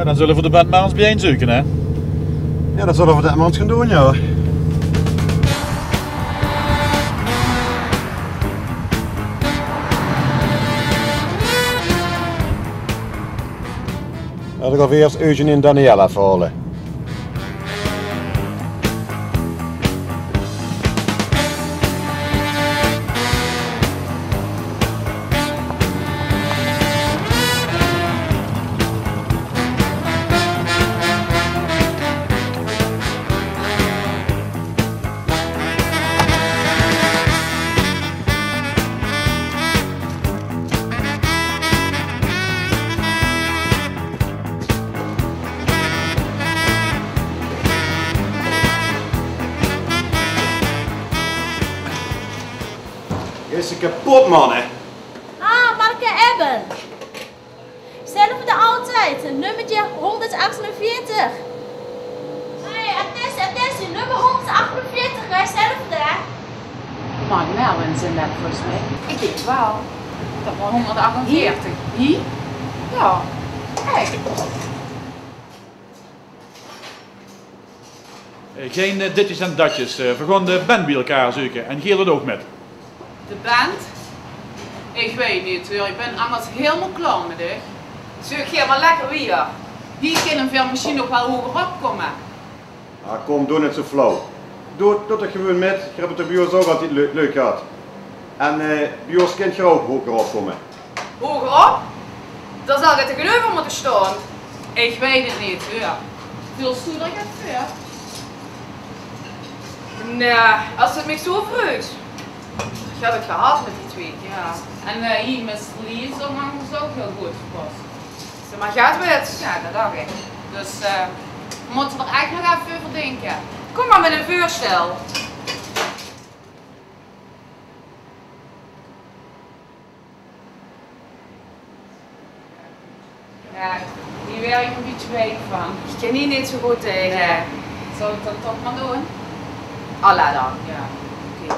Ja, dan zullen we de band maar eens bijeen zoeken, hè? Ja, dat zullen we dat maar eens gaan doen, ja. Dan gaan we eerst Eugene en Daniela halen. Is ze kapot, man, hè? Ah, Marke Ebben. Zelfde altijd, nummertje 148. Hey, attentie, nummer 148, wij zelfde, hè? Maar Melvin zijn dat volgens mij. Ik denk wel. Dat was 148. Hier? Ja. Kijk. Geen ditjes en datjes. We gaan de band bij elkaar zoeken en Geel het ook met. De band? Ik weet niet hoor, ik ben anders helemaal klaar met dit. Zeg je maar lekker weer. Hier kunnen we misschien nog wel hoger opkomen. Ah, kom, doe niet zo flauw. Doe dat gewoon met. Je hebt het bij ons ook altijd leuk gehad. En bij ons kind je ook hoger opkomen. Hoger op? Daar zal je tegenover moeten staan. Ik weet het niet hoor. Veel stoer ik het voor. Nee, als het me zo vroeg. Ik heb het gehad met die twee, ja. En hier met Lies, dat mag ons ook heel goed gepast. Ze maar gaat het? Ja, dat dacht ik. Dus we moeten er echt nog even over denken. Kom maar met een voorstel. Ja, hier wil ik een beetje week van. Ik ken hier niet zo goed tegen. Nee. Zal ik dat toch maar doen? Allah dan. Ja. Oké.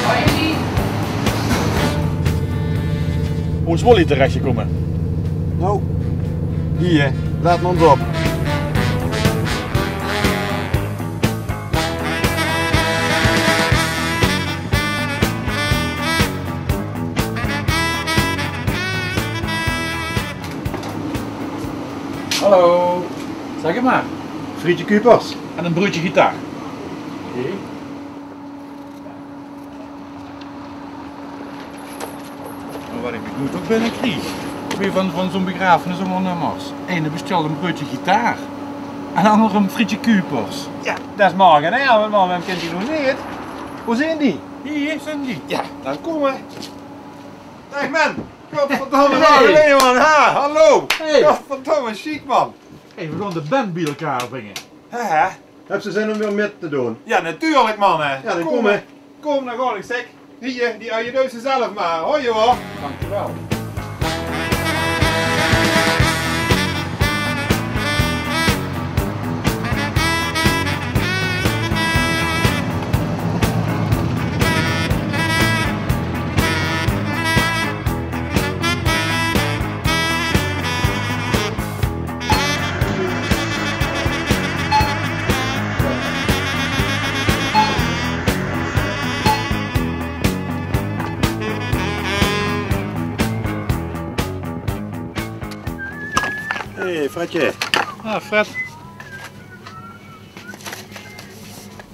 Hoi. Hoe is Wally terechtgekomen? Nou, hier, laat me ons op. Hallo. Zeg het maar. Frietje Kupers. En een broodje gitaar. Oké. Wat ik moet ook binnen kreeg. Weer van zo'n begrafenis om naar Mars. Ene bestelde een broodje gitaar. En de andere een frietje Kupers. Ja, dat is morgen, hè? Want man, kent die nog niet. Hoe zijn die? Hier zijn die. Ja, dan kom maar. Dag man. Godverdomme, hey. Man. Ha, hallo. Hey. Godverdomme, chic man. Hey, we gaan de band bij elkaar brengen. Hè? Heb ze zin om weer met te doen? Ja, natuurlijk man. Hè. Ja, dan kom maar. Kom, dan ga ik zeg. Hier, die uit je neus zelf maar. Hoi joh. Dankjewel. Hé, Fredje. Ah, Fred.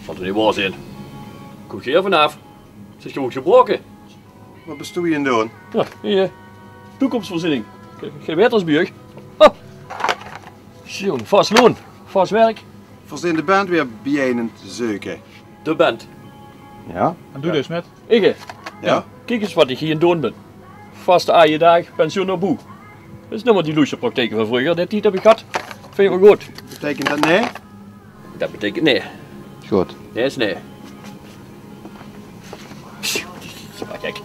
Valt er niet waar zijn. Kom je hier vanaf? Zit je ook gebroken? Wat bestoe je in doen? Ja, hier. Toekomstvoorziening. Geen wetersbuur. Oh. Jong, vast loon. Vast werk. Verzin de band weer bijeen te zoeken. De band. Ja? En doe dus met. Ik. Ja? Kijk eens wat ik hier aan doen ben. Vaste aaiedag, pensioen op boe. Dat is nog maar die loesje praktijken van vroeger. Dit heb ik gehad. Vind je wel goed? Betekent dat nee? Dat betekent nee. Goed. Nee is nee. Maar kijk.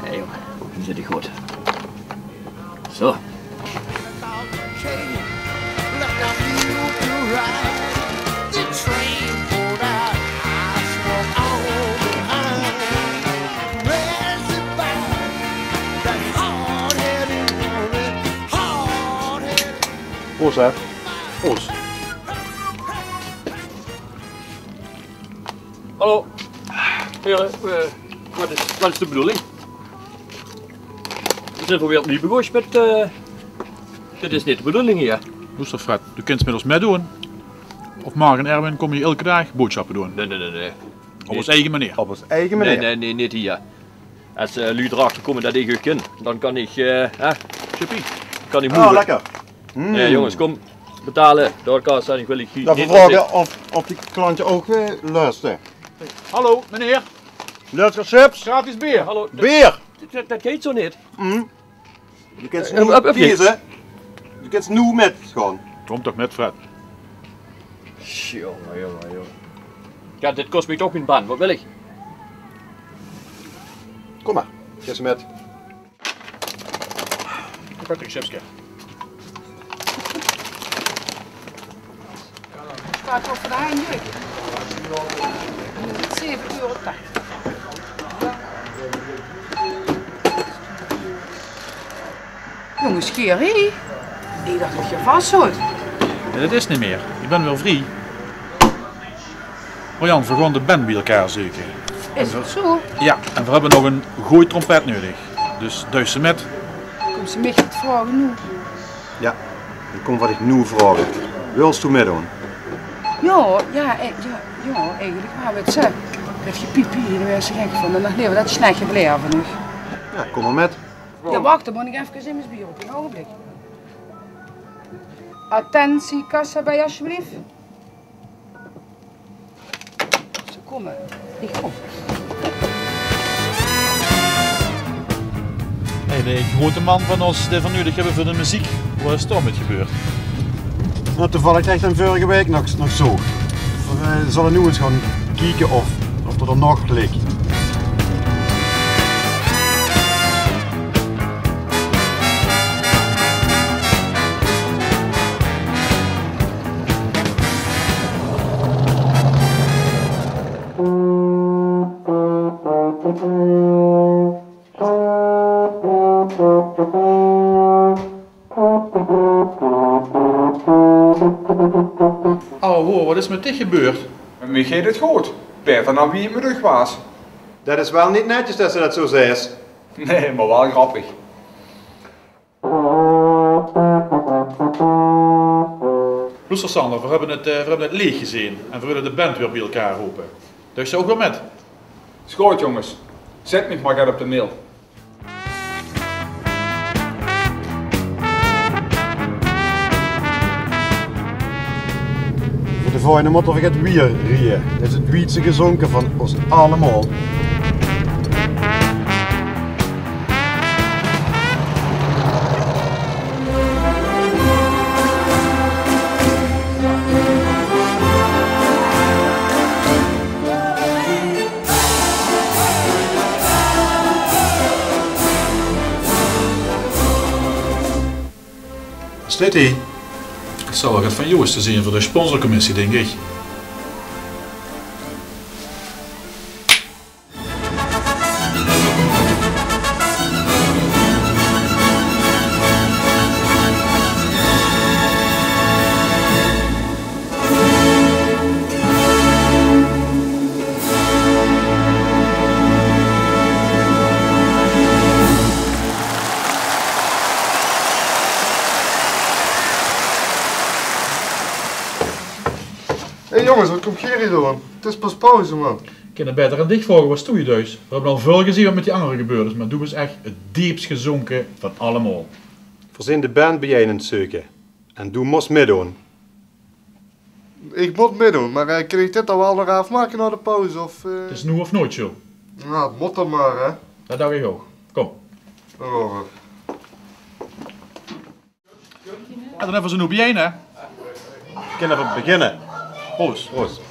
Nee jongen, nu zit ik goed. Zo. Proost, hè. Proost. Hallo. Heren, wat is de bedoeling? We zijn weer opnieuw begonnen met... Dit is niet de bedoeling hier. Luister Fred, je kunt met ons meedoen. Of Mark en Erwin kom je elke dag boodschappen doen. Nee. Op ons eigen manier. Op ons eigen manier. Nee, niet hier. Als jullie erachter komen dat ik u ken, dan kan ik... Chippy. Kan ik Oh, moeilijk. lekker. Nee jongens, kom. Betalen. Door elkaar staan, ik wil ik Dan vragen of die klantje ook luistert. Hallo, meneer. Luister, chips. Gratis bier. Hallo. Bier. Dat gaat zo niet. Je kunt ze nu kiezen. Je kunt ze nu met gewoon. Kom toch met Fred. Jongen. Ja, dit kost me toch mijn baan. Wat wil ik? Kom maar. Geef ze met. Ik pak een chipske. Staat voor de eindelijk. 7,80 €. Jongens, Gerrie. Ik dacht dat je vast zat. Nee, dat is niet meer. Ik ben wel vrij. Jan, we gaan de band bij elkaar zoeken. Is dat zo? Ja, en we hebben nog een goeie trompet nodig. Dus duis ze met. Komt ze mij het vragen nu? Ja. Dan komt wat ik nu vragen. Wilst je meedoen? Ja, eigenlijk gaan we het zeggen. Heb je pipi, daar ben je gek van. En dan leven dat snetje blijven nog. Ja, kom maar met. Ja, wacht, dan moet ik even in mijn bier op. Een ogenblik. Attentie, kassa bij alsjeblieft. Ze komen. Ik kom. Hey, de grote man van ons die van nodig hebben voor de muziek. Wat is er met gebeurd? Nou, toevallig echt een vorige week nog zo. We zullen nu eens gaan kijken of er nog ligt. Oh hoor, wat is met dit gebeurd? Met mij gaat het goed. Ben van wie het me rug was. Dat is wel niet netjes dat ze dat zo zegt. Nee, maar wel grappig. Luister Sander, we hebben het leeg gezien en we willen de band weer bij elkaar roepen. Dus je ook wel met? Schoot jongens. Zet me maar op de mail. Voor de volgende moeten we het weer rieën. Dat is het wietse gezonken van ons allemaal. Staat ie? Het zal wel wat van Joost te zien voor de sponsorcommissie, denk ik. Hé jongens, wat komt Gerrie doen? Het is pas pauze, man. Ik kan er beter aan dicht vragen, wat doe je dus? We hebben al veel gezien wat met die anderen gebeurd is, maar doe is echt het diepst gezonken van allemaal. Verzin de band bij jij in het zoeken. En doe moest meedoen. Ik moet meedoen, maar kan ik dit dan wel nog afmaken na de pauze? Of, Het is nu of nooit zo. Nou, het moet dan maar, hè. Dat dacht ik ook. Kom. Oh. En dan hebben we ze nu bijeen, hè? We kunnen even beginnen. Proost. Proost.